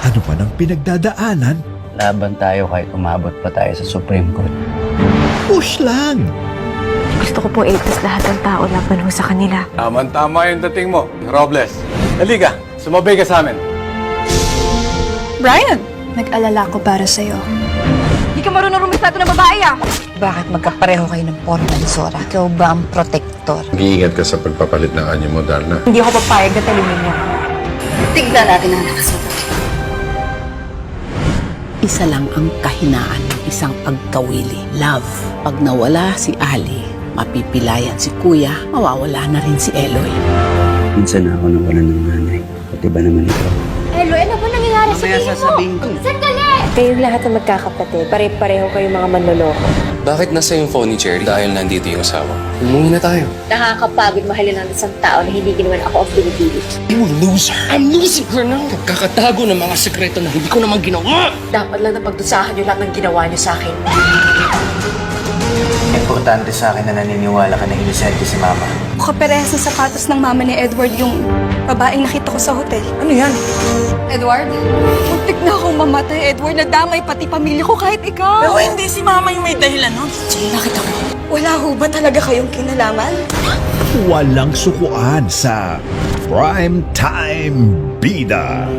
ano pa ng pinagdadaanan, Laban tayo kahit umabot pa tayo sa Supreme Court. push lang. Gusto ko po iligtas lahat ng tao laban ho sa kanila. Tama yung dating mo, Robles. Halika, sumabay ka sa amin. Brian! Nag-alala ko para sa'yo. Hindi ka marunong rumispeto ng babae ah! Bakit magkapareho kayo ng forma ni Sora? Ikaw ba ang protector? Mag-iingat ka sa pagpapalit ng anyo mo, Darna. Hindi ako papayag na talingin niyo. Tignan natin ang nakasagot. Isa lang ang kahinaan ng isang pagkawili. Love. Pag nawala si Ali, mapipilayan si Kuya, mawawala na rin si Eloy. Minsan ako nawalan ng nanay. Pati ba naman ito? Eloy, ano ba nangyayari sa tingin mo? sasabihin ko. Sandali! Kayong lahat ng magkakapatid, pare-pareho kayong mga manloloko. Bakit nasa yung phone ni Cherry? Dahil nandito yung asawa. Umuwi na tayo. Nakakapagod mahalin ng isang tao na hindi ginawan ako of pinipili. You loser! I'm losing her now! Nagkakatago ng mga sekreto na hindi ko naman ginawa! Dapat lang napagdusahan niyo lahat ng ginawa niyo sa akin. Importante sa akin na naniniwala ka na inisente si Mama. Kaparehas ng sapatos ng mama ni Edward yung babaeng nakita ko sa hotel. Ano yan? Edward? Muntik na akong mamatay, Edward. Nadamay pati pamilya ko kahit ikaw. Pero hindi si Mama yung may dahilan nun. Sige, nakita mo. Wala ho ba talaga kayong kinalaman? Walang sukuan sa Prime Time Bida.